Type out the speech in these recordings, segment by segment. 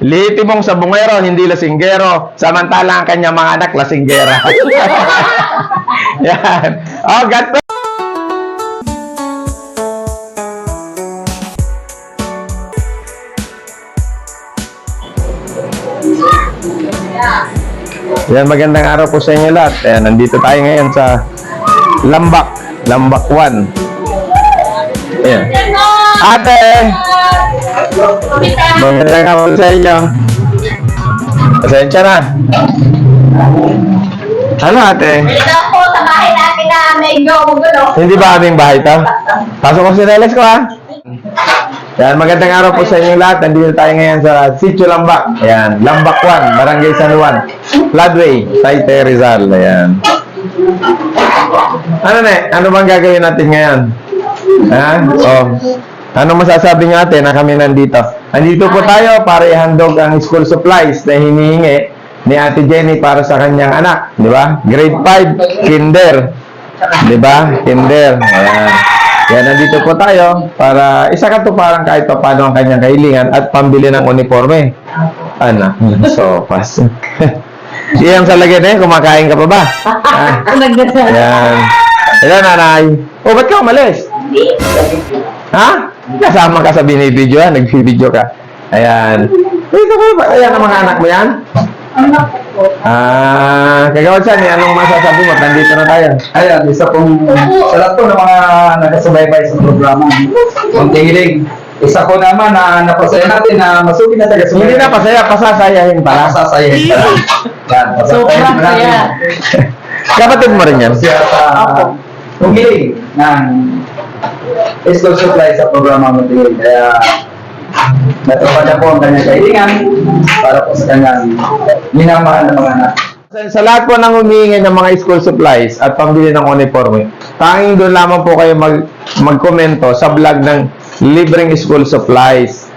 Lihitimong sabungero, hindi lasinggero. Samantala ang kanyang mga anak, lasinggera. Yan. Oh, God bless. Yan, magandang araw po sa inyo lahat. Ayan, nandito tayo ngayon sa Lambak 1. Ayan. Ate! Magandang araw sa inyo. Pasensya na. Ano ate? Ito po sa bahay natin na medyo magulo. Hindi ba aming bahay to? Pasok ko si Neles ko ha. Yan, magandang araw po sa inyo lahat. Nandito tayo ngayon sa Sitio Lambak. Ayan, Lambak 1, Barangay San Juan, Floodway, Taytay Rizal. Ayan. Ano ne? Ano bang gagawin natin ngayon? Ha? Oh. Ano masasabi niyo ate na kami nandito? Nandito po tayo para ihandog ang school supplies na hinihingi ni Ate Jenny para sa kanyang anak. Di ba? Grade 5, kinder. Di ba? Kinder. Ayan. Yan, nandito po tayo para isa ka to parang kahit pa paano ang kanyang kahilingan at pambili ng uniforme. Ano? Sopas. Iyang sa lagyan eh, kumakain ka pa ba? Yan. Ilan nanay? Oh, ba't ka umalis? Ha? Kasama ka sa binibidyo ha? Nagbibidyo ka. Ayan. Dito kayo ba? Ayan ang mga anak mo yan? Kagawad siya, anong masasabi mo? Nandito na tayo. Ayan, isa pong sa lahat po ng mga nakasubaybay sa programa. Konting hiling. Isa po naman na napasaya natin na masubi na taga-subaybay. Hindi na pasaya, pasasayahin pala. Pasasayahin pala. Yan, pasasayahin pala. Kapatid mo rin yan? Siya sa kung hiling ng school supply sa programa mo din. Kaya natupad na po ang kanyang kahilingan para po sa kanyang minamahal na mga anak. Sa lahat po nang humihingi ng mga school supplies at pambili ng uniforme, tanging doon lamang po kayo magkomento sa vlog ng libreng school supplies.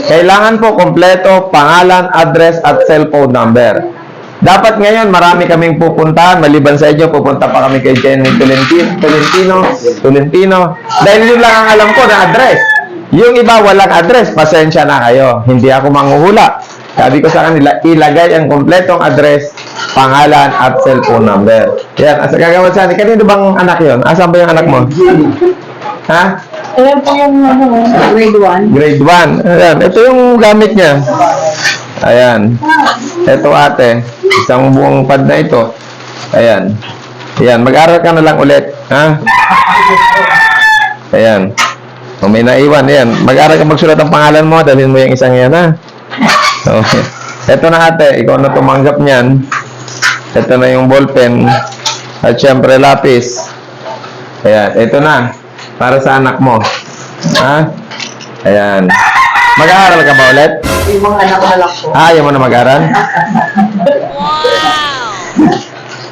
Kailangan po kompleto, pangalan, address at cellphone number. Dapat ngayon marami kaming pupuntahan, maliban sa inyo, pupunta pa kami kay Jenny Tolentino. Dahil yun lang ang alam ko na address. Yung iba walang address, pasensya na kayo. Hindi ako manghuhula. Sabi ko sa kanila, ilagay ang kompletong address, pangalan, at cellphone number. Yan, asa gagawin sa akin. Kanino bang anak yon? Asan ba yung anak mo? Ha? Ayan po yung grade 1. Grade 1. Ayan, ito yung gamit niya. Ayan. Ito ate. Isang buong pad na ito. Ayan. Ayan, mag-aral ka na lang ulit. Ha? Ayan. Kung may naiwan, ayan. Mag-aral ka magsulat ang pangalan mo, dalhin mo yung isang yan, ha? Okay. Ito na ate, ikaw na tumanggap niyan. Ito na yung ballpen. At syempre, lapis. Ayan, ito na. Para sa anak mo. Ha? Ayan. Mag-aaral ka ba ulit? Yung mga anak ko na lang po. Ayaw mo na mag-aaral?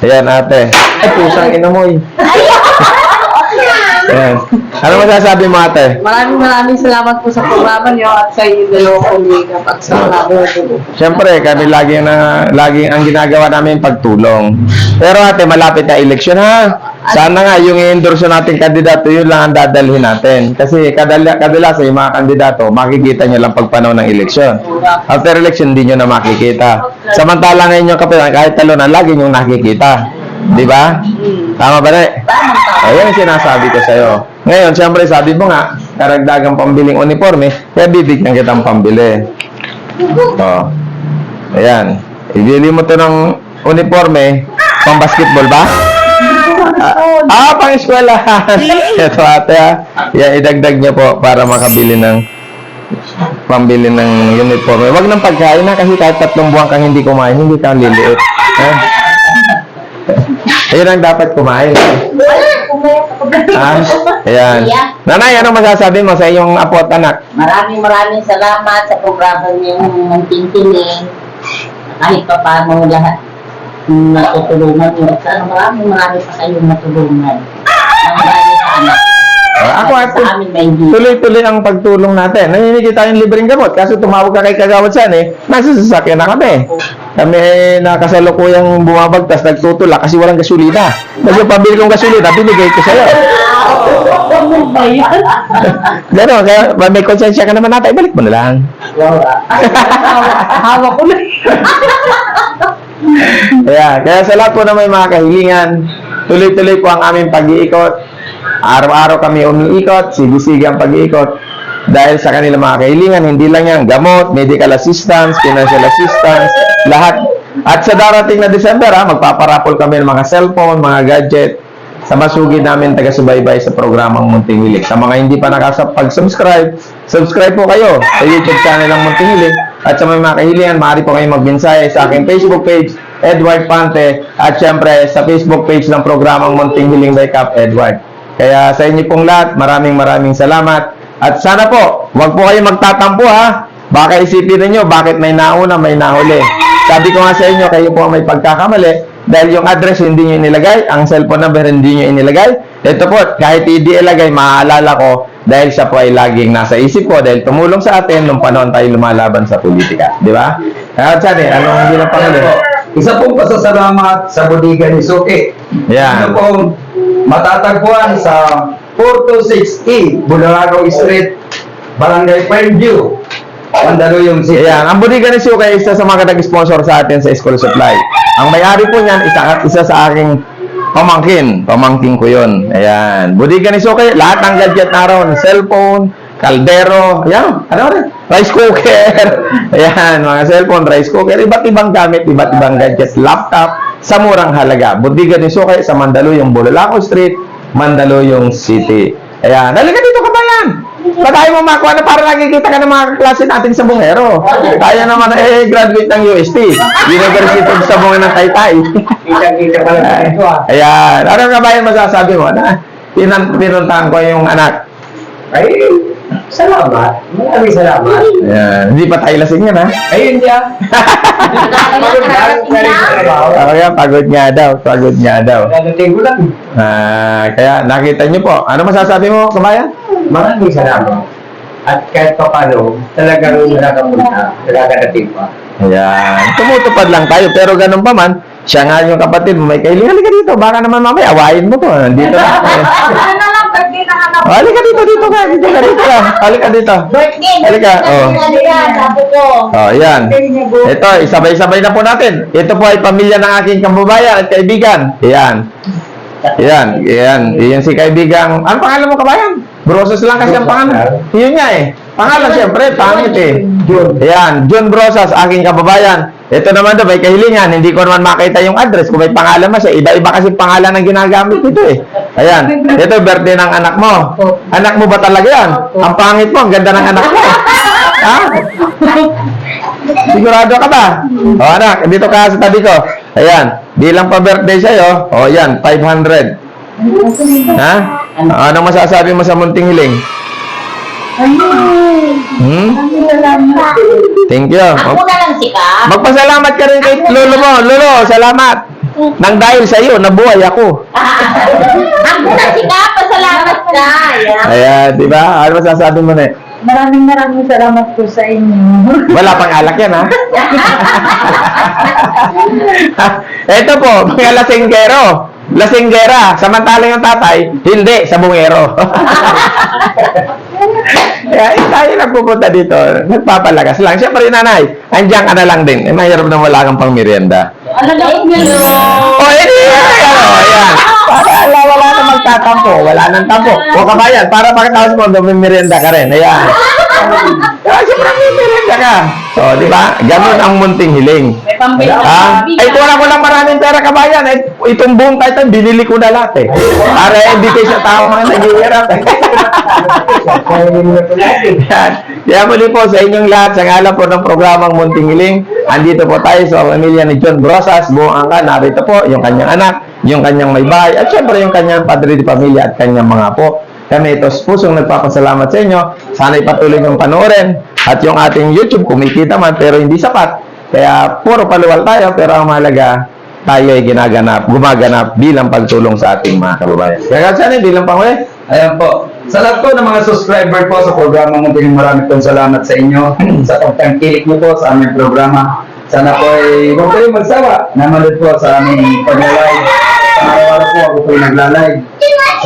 Ayan ate. Ay, pusang inamoy. Ayan. Ano masasabi mo ate? Maraming salamat po sa programa niyo at sa inyo dalawa kumiga at sa mga po. Siyempre, kami laging ang ginagawa namin pagtulong. Pero ate, malapit na eleksyon ha. Sana nga yung i-endorse nating kandidato, yun lang ang dadalhin natin. Kasi kadalasan yung mga kandidato, makikita nyo lang pag panahon ng eleksyon. After election, hindi nyo na makikita. Samantala ngayon yung kapitan, kahit talunan, lagi nyo nakikita. Di ba? Tama ba na? Ayan yung sinasabi ko sa'yo. Ngayon, siyempre sabi mo nga, karagdagang pambiling uniforme, kaya bibigyan kitang pambili. O. Ayan. Ibili mo to ng uniforme, pang basketball ba? Pang eskwelahan. Ito ate ha. Yan, idagdag niya po para makabili ng pambili ng uniforme. Wag nang pagkain na kasi kahit 3 buwan kang hindi kumain, hindi ka liliit. Ha? Ayun ang dapat kumain. Ayan. Nanay, anong masasabi mo sa iyong apo at anak? Maraming salamat sa programa niyong mantintinig. Kahit pa paano lahat natutulungan niyo. At sana marami pa kayong natulungan. Ang dahil sa anak. Ako at Sa amin may hindi. tuloy-tuloy ang pagtulong natin. Naninigay tayong libreng gamot. Kaso tumawag ka kay Kagawad San nasa sasakyan na kami. Kami nakasalukuyang bumabagtas, nagtutulak kasi walang gasolina. Kasi yung pabili kong gasolina, binigay ko sa'yo. Ano ba yan? Gano'n, kaya may konsensya ka naman natin, ibalik mo na lang. Hawak ko na. Kaya sa lahat po na may mga kahilingan, tuloy-tuloy po ang aming pag-iikot. Araw-araw kami umiikot, sige-sige ang pag-iikot. Dahil sa kanilang mga kahilingan, hindi lang yan, gamot, medical assistance, financial assistance, lahat. At sa darating na December, magpaparapol kami ng mga cellphone, mga gadget, sa masugid namin taga-subaybay sa programang Munting Hiling. Sa mga hindi pa nakasapag-subscribe, subscribe po kayo sa YouTube channel ng Munting Hiling. At sa mga kahilingan, maaari po kayong magmensahe sa aking Facebook page, Edward Pante, at syempre sa Facebook page ng programang Munting Hiling by Cap Edward. Kaya sa inyo pong lahat, maraming salamat. At sana po, huwag po kayong magtatampo ha. Baka isipin ninyo, bakit may nauna, may nahuli. Sabi ko nga sa inyo, kayo po ang may pagkakamali. Dahil yung address hindi nyo inilagay, ang cellphone number hindi nyo inilagay. Ito po, kahit hindi ilagay, maaalala ko dahil siya po ay laging nasa isip ko dahil tumulong sa atin nung panahon tayo lumalaban sa politika. Di ba? Kaya Chani, anong hindi na pangalan? Isa pong pasasalamat sa bodega ni Suki. Yan. Ito pong matatagpuan sa 426E, Bularago Street, Barangay Fairview, Mandaluyong City. Ayan, ang bodega ni Suki ay isa sa mga nag-sponsor sa atin sa School Supply. Ang may-ari po niyan, isa sa aking pamangkin ko yun. Ayan, bodega ni Suki, lahat ng gadget naroon, cellphone, kaldero, ayan, ano rin, rice cooker, ayan, mga cellphone, rice cooker, iba't ibang gamit, iba't ibang gadget, laptop, sa murang halaga. Bodega ni Suki sa Mandaluyong, Bulalaco Street, Mandaluyong City. Ayan, halika dito kabayan. Pa tayo mo makuha na para nakikita ka ng mga klase natin sa Bungero. Tayo naman graduate ng UST, University of Sabongan ng Taytay. Kita-kita pala ito Ayan, ano kabayan masasabi mo na pinuntahan ko yung anak? Ay, salamat. Maraming salamat. Ayan, hindi pa tayo lasing yan ha. Ayun siya. Pagod nga daw, pagod nga daw. Dadating ko lang. Kaya nakita nyo po. Ano masasabi mo kabayan? Maraming salamat. At kahit pa paano, talagang nakakapunta, nakakadating pa. Ayan, tumutupad lang tayo pero ganun pa man, siya nga yung kapatid mo, may kaili, halika dito, baka naman mamaya, awayin mo to, dito na. Halika dito ka, halika dito. Birthday! Halika, oh. Sabi ko. Oh, yan. Ito, isabay-sabay na po natin. Ito po ay pamilya ng aking kababayan at kaibigan. Ayan. Iyan si kaibigang, ano pangalan mo kabayan? Brosas lang kasi ang pangalan. Yun nga pangalan siyempre, pangit Ayan, John Brosas, aking kababayan. Ito naman daw, may kahilingan, hindi ko naman makita yung address kung may pangalan mo siya. Iba-iba kasi pangalan ang ginagamit dito Ayan, ito birthday ng anak mo. Anak mo ba talaga yan? Ang pangit mo, ang ganda ng anak mo. Ha? Sigurado ka ba? O anak, dito ka sa tabi ko. Ayan, bilang pa birthday sa'yo, o yan, 500. Ha? Anong masasabi mo sa Munting Hiling? Thank you. Ako na lang si Ka. Magpasalamat ka rin kay lolo mo. Lolo, salamat. Nang dahil sa iyo, nabuhay ako. Ako na si Ka. Pasalamat ka. Ayan, di ba? Ano masasabi mo na? Maraming salamat po sa inyo. Wala pang alak yan, ha? Ito po, mga lasinggero. Lasinggera, samantalang yung tatay, hindi, sa bungero. Kaya tayo nagpupunta dito, nagpapalagas lang. Siyempre, nanay, andyan ka na lang din. Mahirap na wala kang pang merienda. Thank you. Ayan. Para wala na magtatampo, wala nang tampo. O kabayan, para pagkatapos mo, may merienda ka rin. Ayan. Kaya siyempre may merienda ka. O, di ba? Ganun ang Munting Hiling. May pambili Ha? Ay, wala ko lang maraming pera kabayan. Ay, itong buong title, binili ko na lahat Para hindi kayo sa tao mga naghihirap Yan. Kaya muli po sa inyong lahat, sa ngalan po ng programang Munting Hiling, andito po tayo sa pamilya ni John Brosas, buong angka, narito po yung kanyang anak, yung kanyang may bahay, at syempre yung kanyang padre de pamilya at kanyang mga po. Kami ito pusong nagpapasalamat sa inyo. Sana'y patuloy niyong panoorin. At yung ating YouTube, kumikita man, pero hindi sapat. Kaya puro paluwal tayo, pero ang mahalaga, tayo ay gumaganap bilang pagtulong sa ating mga kababayan. Kaya sana bilang panghuli. Ayan po, Sa lahat po ng mga subscriber po sa programa Munting, marami pong salamat sa inyo sa pagtangkilik niyo po sa aming programa. Sana po ay huwag kayong magsawa na manood po sa aming pag-live. Sa araw-araw po ako po yung nagla-live.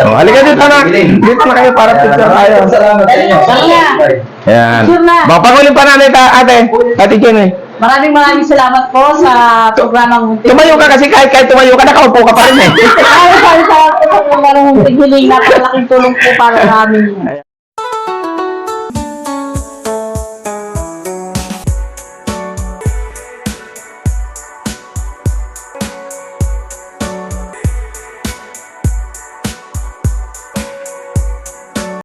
So, halika dito na. Dito na kayo para picture tayo. Salamat sa inyo. Ayan. Sure na. Pangulin pa natin ate. Ate Jenny. Maraming salamat po sa programang Munting. Tumayo ka kasi kahit tumayo ka, nakaupo ka pa rin eh. Maraming salamat po sa programang Munting Hiling. Napakalaking tulong po para sa amin.